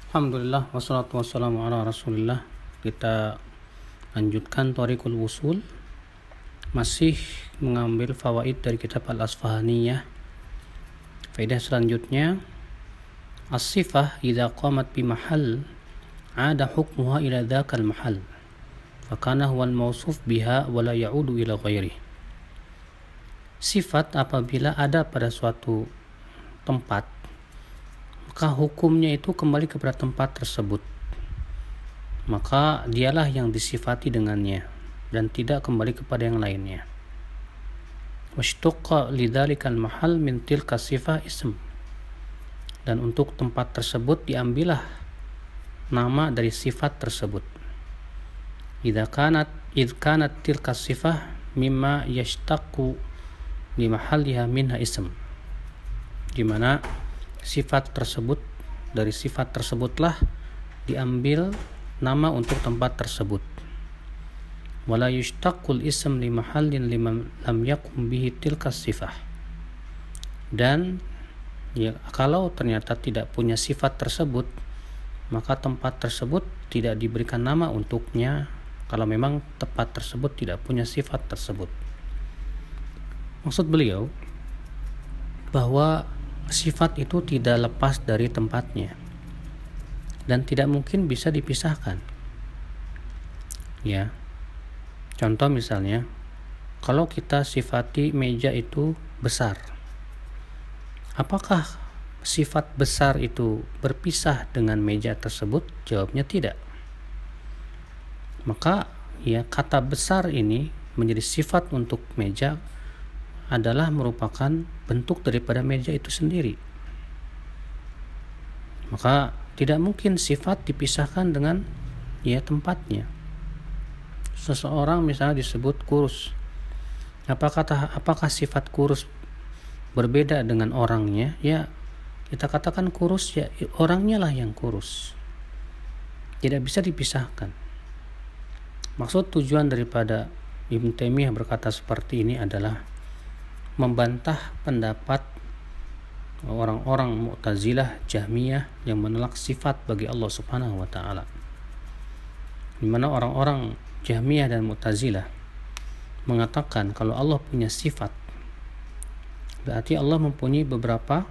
Alhamdulillah wassalatu wassalamu ala rasulillah. Kita lanjutkan Thariqul Wusul, masih mengambil fawaid dari kitab Al-Asfahaniyah. Faedah selanjutnya, as-sifah idza qamat bi mahal ada hukmuha ila dzakal mahal fakana huwal mausuf biha wa la ya'udu ila ghairi. Sifat apabila ada pada suatu tempat, maka hukumnya itu kembali kepada tempat tersebut, maka dialah yang disifati dengannya dan tidak kembali kepada yang lainnya. Washtuqqa lidzalikal mahal min tilka sifah ism, dan untuk tempat tersebut diambillah nama dari sifat tersebut. Idz kanat tilka sifah mimma yashtaqu li mahalliha minha ism, di mana sifat tersebut, dari sifat tersebutlah diambil nama untuk tempat tersebut. Wala yushtaqul ism li mahallin liman lam yakum bihi tilka sifah, dan ya, kalau ternyata tidak punya sifat tersebut, maka tempat tersebut tidak diberikan nama untuknya kalau memang tempat tersebut tidak punya sifat tersebut. Maksud beliau bahwa sifat itu tidak lepas dari tempatnya dan tidak mungkin bisa dipisahkan. Ya, contoh misalnya, kalau kita sifati meja itu besar, apakah sifat besar itu berpisah dengan meja tersebut? Jawabnya tidak. Maka ya, kata besar ini menjadi sifat untuk meja adalah merupakan bentuk daripada meja itu sendiri. Maka tidak mungkin sifat dipisahkan dengan ya tempatnya. Seseorang misalnya disebut kurus, apakah sifat kurus berbeda dengan orangnya? Ya, kita katakan kurus, ya orangnya lah yang kurus, tidak bisa dipisahkan. Maksud tujuan daripada Ibnu Taimiyah berkata seperti ini adalah membantah pendapat orang-orang Mu'tazilah, Jahmiyah yang menolak sifat bagi Allah Subhanahu wa taala. Di mana orang-orang Jahmiyah dan Mu'tazilah mengatakan kalau Allah punya sifat, berarti Allah mempunyai beberapa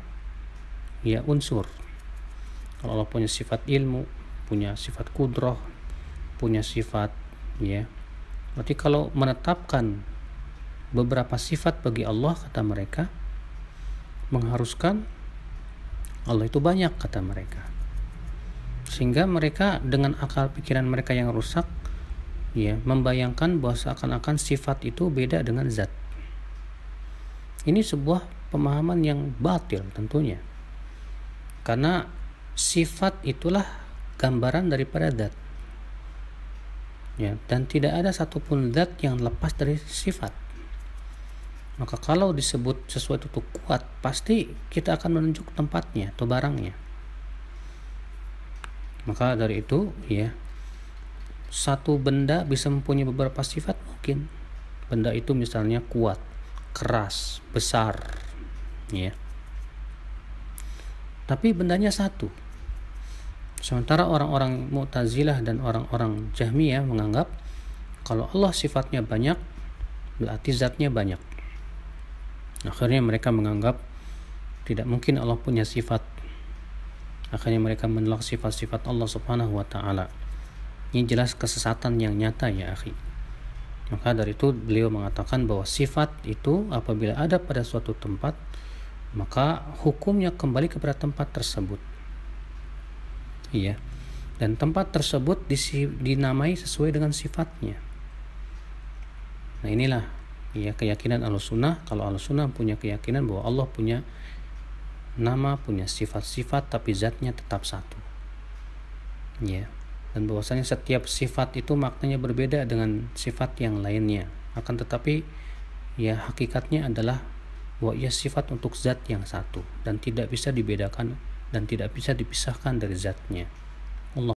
ya unsur. Kalau Allah punya sifat ilmu, punya sifat qudrah, punya sifat ya, berarti kalau menetapkan beberapa sifat bagi Allah, kata mereka, mengharuskan Allah itu banyak, kata mereka. Sehingga mereka dengan akal pikiran mereka yang rusak ya, membayangkan bahwa seakan-akan sifat itu beda dengan zat. Ini sebuah pemahaman yang batil tentunya, karena sifat itulah gambaran daripada zat ya, dan tidak ada satupun zat yang lepas dari sifat. Maka kalau disebut sesuatu itu kuat, pasti kita akan menunjuk tempatnya atau barangnya. Maka dari itu ya, satu benda bisa mempunyai beberapa sifat mungkin. Benda itu misalnya kuat, keras, besar ya, tapi bendanya satu. Sementara orang-orang Mu'tazilah dan orang-orang Jahmiyah menganggap kalau Allah sifatnya banyak, berarti zatnya banyak. Akhirnya mereka menganggap tidak mungkin Allah punya sifat. Akhirnya mereka menolak sifat-sifat Allah Subhanahu wa taala. Ini jelas kesesatan yang nyata ya akhi. Maka dari itu beliau mengatakan bahwa sifat itu apabila ada pada suatu tempat, maka hukumnya kembali kepada tempat tersebut. Iya. Dan tempat tersebut dinamai sesuai dengan sifatnya. Nah, inilah ya keyakinan Ahlussunnah. Kalau Ahlussunnah punya keyakinan bahwa Allah punya nama, punya sifat-sifat, tapi zatnya tetap satu. Ya. Dan bahwasanya setiap sifat itu maknanya berbeda dengan sifat yang lainnya. Akan tetapi ya hakikatnya adalah bahwa ia sifat untuk zat yang satu dan tidak bisa dibedakan dan tidak bisa dipisahkan dari zatnya.